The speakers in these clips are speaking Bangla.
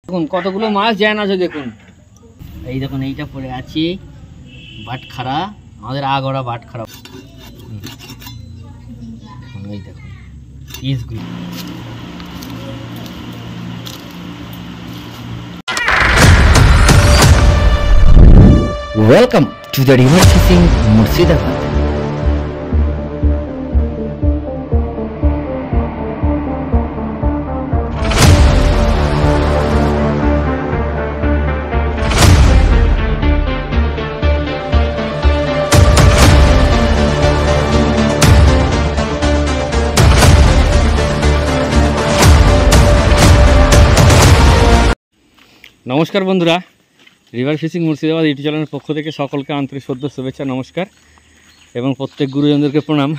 দেখুন কতগুলো মাছ জ্যান আছে দেখুন। এই দেখুন এইটা পড়ে আছে বাটখারা, আমাদের আগড়া বাটখারা। এই দেখুন পিসগুলো। Welcome to the River Fishing Murshidabad. নমস্কার বন্ধুরা, রিভার ফিশিং মুর্শিদাবাদ ইউটিউব চ্যানেলের পক্ষ থেকে সকলকে আন্তরিক শ্রদ্ধা শুভেচ্ছা নমস্কার এবং প্রত্যেক গুরুজনদেরকে প্রণাম।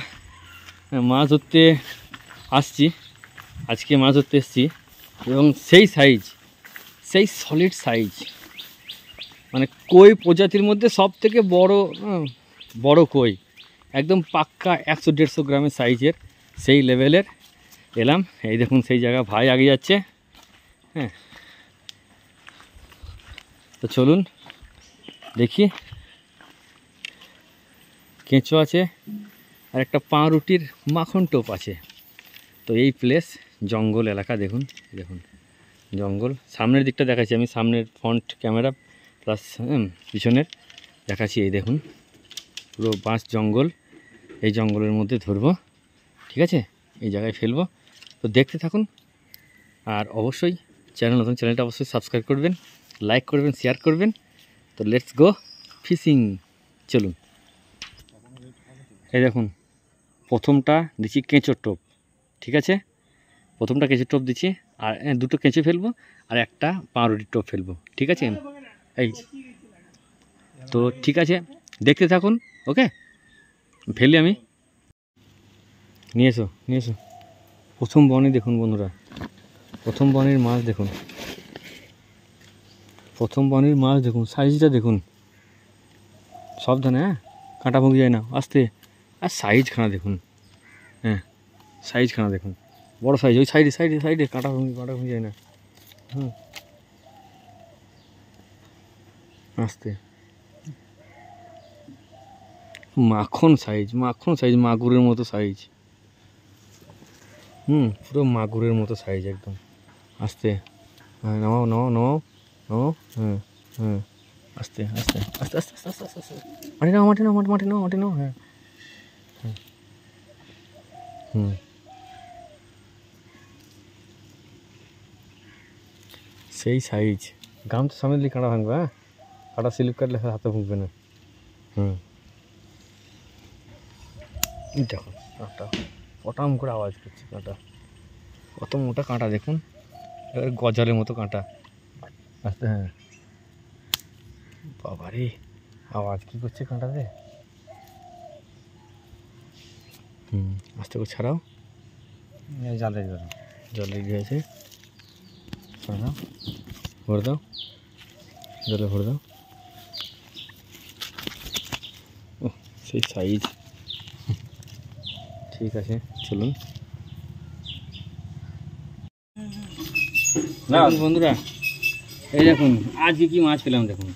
মাছ ধরতে আসছি, আজকে মাছ ধরতে এসেছি এবং সেই সাইজ, সেই সলিড সাইজ, মানে কই প্রজাতির মধ্যে সব থেকে বড় কই, একদম পাক্কা 100-150 গ্রামের সাইজের, সেই লেভেলের এলাম। এই দেখুন সেই জায়গা ভাই আগে যাচ্ছে। হ্যাঁ, তো চলুন দেখি। কেঁচো আছে আর একটা পাউরুটির মাখন টোপ আছে। তো এই প্লেস জঙ্গল এলাকা, দেখুন দেখুন জঙ্গল। সামনের দিকটা দেখাচ্ছি আমি, সামনের ফ্রন্ট ক্যামেরা প্লাস পিছনের দেখাচ্ছি। এই দেখুন পুরো বাঁশ জঙ্গল, এই জঙ্গলের মধ্যে ধরবো, ঠিক আছে, এই জায়গায় ফেলবো। তো দেখতে থাকুন আর অবশ্যই নতুন চ্যানেলটা অবশ্যই সাবস্ক্রাইব করবেন, লাইক করবেন, শেয়ার করবেন। তো লেটস গো ফিশিং, চলুন। এই দেখুন প্রথমটা দিচ্ছি কেঁচোর টোপ, ঠিক আছে, প্রথমটা কেঁচোর টোপ দিচ্ছি আর দুটো কেঁচো ফেলবো আর একটা পাউরুটির টোপ ফেলবো, ঠিক আছে। এই তো ঠিক আছে, দেখতে থাকুন। ওকে, ফেলি আমি। নিয়ে এসো নিয়ে এসো। প্রথম বনে দেখুন বন্ধুরা, প্রথম বনের মাছ দেখুন, প্রথম বনের মাছ দেখুন, সাইজটা দেখুন, সাবধানে, হ্যাঁ, কাঁটা ভুগে যায় না, আস্তে। আর সাইজখানা দেখুন, হ্যাঁ সাইজখানা দেখুন, বড় সাইজ। ওই সাইডে সাইডে সাইডে কাঁটা ভুগে যায় না। আস্তে। মাখন সাইজ, মাখন সাইজ, মাগুরের মতো সাইজ। পুরো মাগুরের মতো সাইজ একদম। আস্তে, হ্যাঁ, নামাও নামাও নামাও নামাও, হ্যাঁ হ্যাঁ, আস্তে আস্তে আস্তে আস্তে আস্তে আস্তে আস্তে। মাটি নাও মাটি নাও মাটি নাও মাটি নাও, হ্যাঁ হ্যাঁ সেই সাইজ। গাম তো সামনে দিলে কাঁটা ভাঙবে, হ্যাঁ, কাঁটা স্লিপ কাটলে হাতে ভুগবে না। দেখুন কাঁটা পটাম করে আওয়াজ করছে, কাঁটা কত মোটা কাঁটা দেখুন, গজালের মতো কাঁটা। আস্তে, হ্যাঁ, বাবারে আওয়াজ কি করছে কাঁটাতে। আস্তে করে ছাড়াও, জলে জলে গিয়েছে, ছাড়াও, ভরে দাও, জলে ভরে দাও। ও সেই সাইজ, ঠিক আছে চলুন। বন্ধুরা এই দেখুন আজকে কি মাছ পেলাম দেখুন।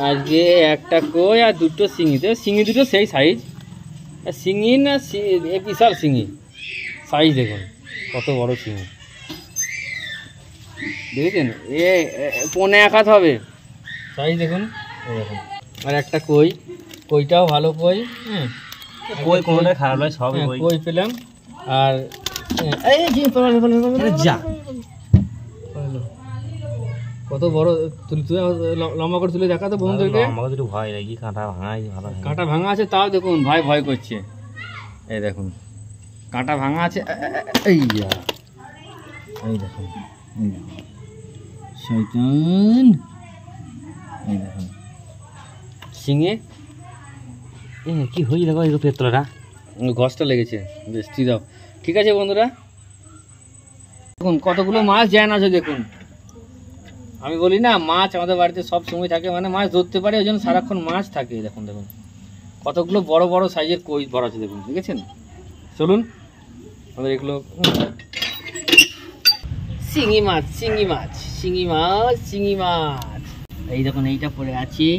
আজকে একটা কই আর দুটো শিঙি, শিঙি দুটো সেই সাইজ, শিঙি না বিশাল শিঙি, সাইজ দেখুন কত বড় শিঙি, দেখেছেন, এ 1.5 হাত হবে সাইজ দেখুন। এই দেখুন আর একটা কই, কইটাও ভালো কই, হ্যাঁ, কই কোনোটা খারাপ নয়, সব কই পেলাম। আর যা কত বড় তুলে লম্বা করে তুলে দেখা তো বন্ধুদেরকে। আমাকে একটু ভয় নাকি, কাঁটা ভাঙা, কাঁটা ভাঙা আছে, তাও দেখুন ভাই ভয় করছে। এই দেখুন কাঁটা ভাঙা আছে, এই দেখুন শয়তান, এই দেখুন শিঙে কি হয়ে দেখো, এই পেতলাটা ঘষটা লেগেছে, বেশ ঠিক দাও, ঠিক আছে বন্ধুরা। দেখুন কতগুলো মাছ জ্যান আছে দেখুন। আমি বলি না মাছ আমাদের বাড়িতে সব সময় থাকে, মানে মাছ ধরতে পারে ওই জন্য সারাক্ষণ মাছ থাকে। দেখুন দেখুন কতগুলো বড় বড় সাইজের কই ভরা আছে দেখুন, দেখেছেন। চলুন আমাদের এগুলো শিঙি মাছ, শিঙি মাছ, শিঙি মাছ, শিঙি মাছ। এই দেখুন এইটা পড়ে আছে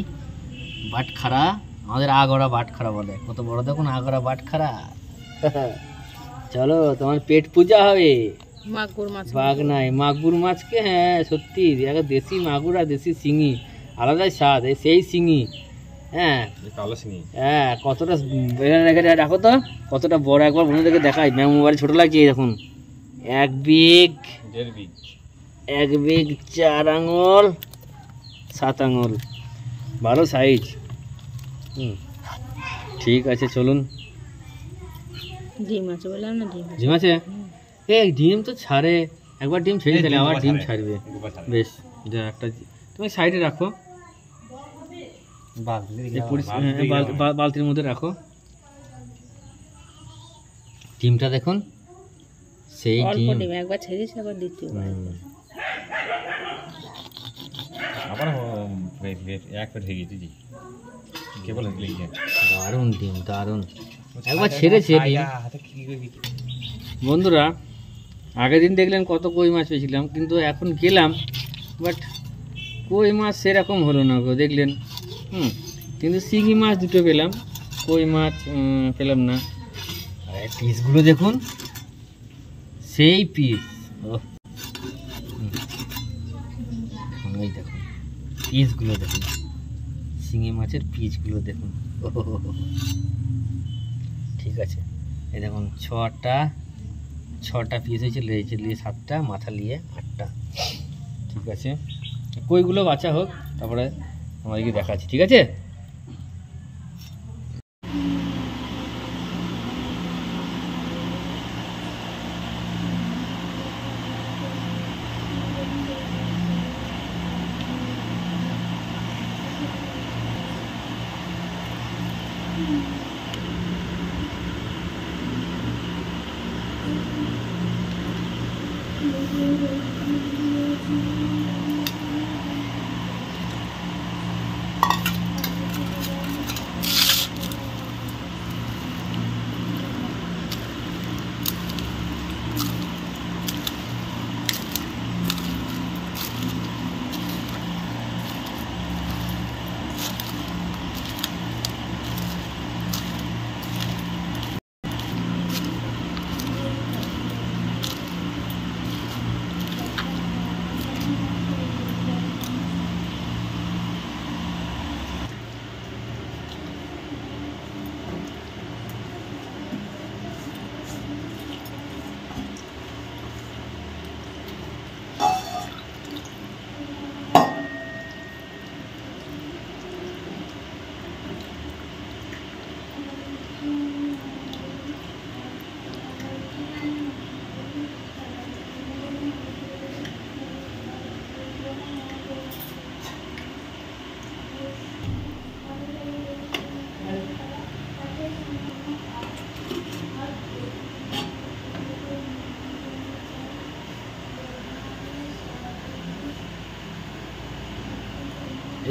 বাটখারা, আমাদের আগড়া বাটখারা বলে। কত বড় দেখুন আগড়া বাটখারা। চলো তোমার পেট পূজা হবে। মাগুর মাছ, বাঘ নাই, মাগুর মাছকে, হ্যাঁ সত্যি দেশি মাগুর আর দেশি শিঙি আলাদাই স্বাদ। এই সেই শিঙি, হ্যাঁ কালো শিঙি, হ্যাঁ কতটা রাখো তো, কতটা বড় একবার বন্ধুদেরকে দেখাই। ম্যাম মোবাইল ছোট লাগছে। এই দেখুন 1 বিগ, 1.5 বিগ, 1 বিগ 4 আঙুল 7 আঙুল, ভালো সাইজ। ঠিক আছে চলুন। ডিম আছে বললাম না, ডিম ডিম আছে? ডিম তো ছাড়ে, একবার ডিম ছেড়ে দিলে আবার ডিম ছাড়বে। বেশ, একটা তুমি সাইডে রাখো, বালতির মধ্যে রাখো। ডিমটা দেখুন, সেই ডিম একবার ছেড়েছ আবার দ্বিতীয় আবার এক পেট হয়ে গেছে। কেবল দারুণ ডিম, দারুণ। একবার ছেড়েছে বন্ধুরা। আগের দিন দেখলেন কত কই মাছ পেয়েছিলাম, কিন্তু এখন গেলাম বাট কই মাছ সেরকম হলো না গো, দেখলেন। কিন্তু শিঙি মাছ দুটো পেলাম, কই মাছ পেলাম না। আর পিসগুলো দেখুন, সেই পিস। এই দেখুন পিসগুলো দেখুন, শিঙি মাছের পিসগুলো দেখুন। ঠিক আছে, এই দেখুন ছটা পিস হয়েছে, লেজে নিয়ে 7টা, মাথা নিয়ে 8টা। ঠিক আছে, কইগুলো বাঁচা হোক, তারপরে আমাদেরকে দেখাচ্ছি। ঠিক আছে,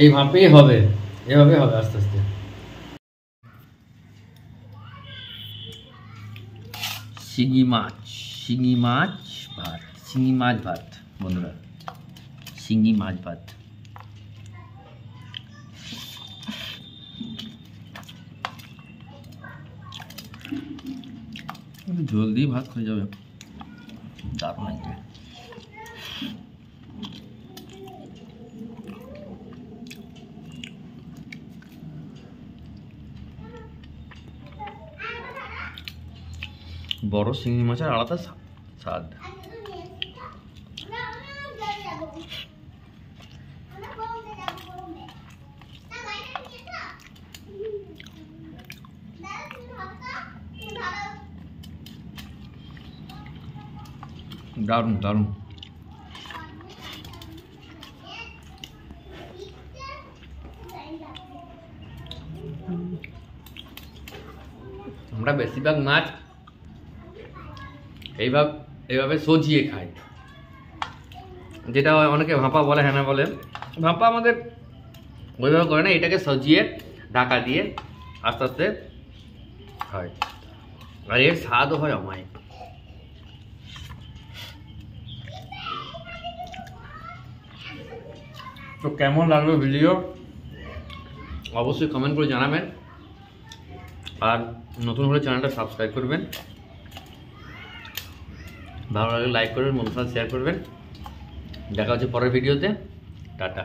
এইভাবেই হবে, এভাবে হবে আস্তে আস্তে। শিঙি মাছ ভাত, শিঙি মাছ ভাত বন্ধুরা, শিঙি মাছ ভাত। জলদি ভাত হয়ে যাবে, দারুণ লাগবে। বড় শিঙি মাছের আলাদা স্বাদ। দারুণ দারুণ। আমরা বেশিরভাগ মাছ এইভাবে সজিয়ে খাই, যেটা অনেকে ভাপা বলে, হ্যাঁ বলে। ভাপা আমাদের ওইভাবে করে না, এটাকে সজিয়ে ঢাকা দিয়ে আস্তে আস্তে হয়, আর এর স্বাদও হয় অমায়িক। তো কেমন লাগলো ভিডিও অবশ্যই কমেন্ট করে জানাবেন, আর নতুন হলে চ্যানেলটা সাবস্ক্রাইব করবেন, ভালো লাগলে লাইক করবেন, বন্ধুদের সাথে শেয়ার করবেন। দেখা হচ্ছে পরের ভিডিওতে। টাটা।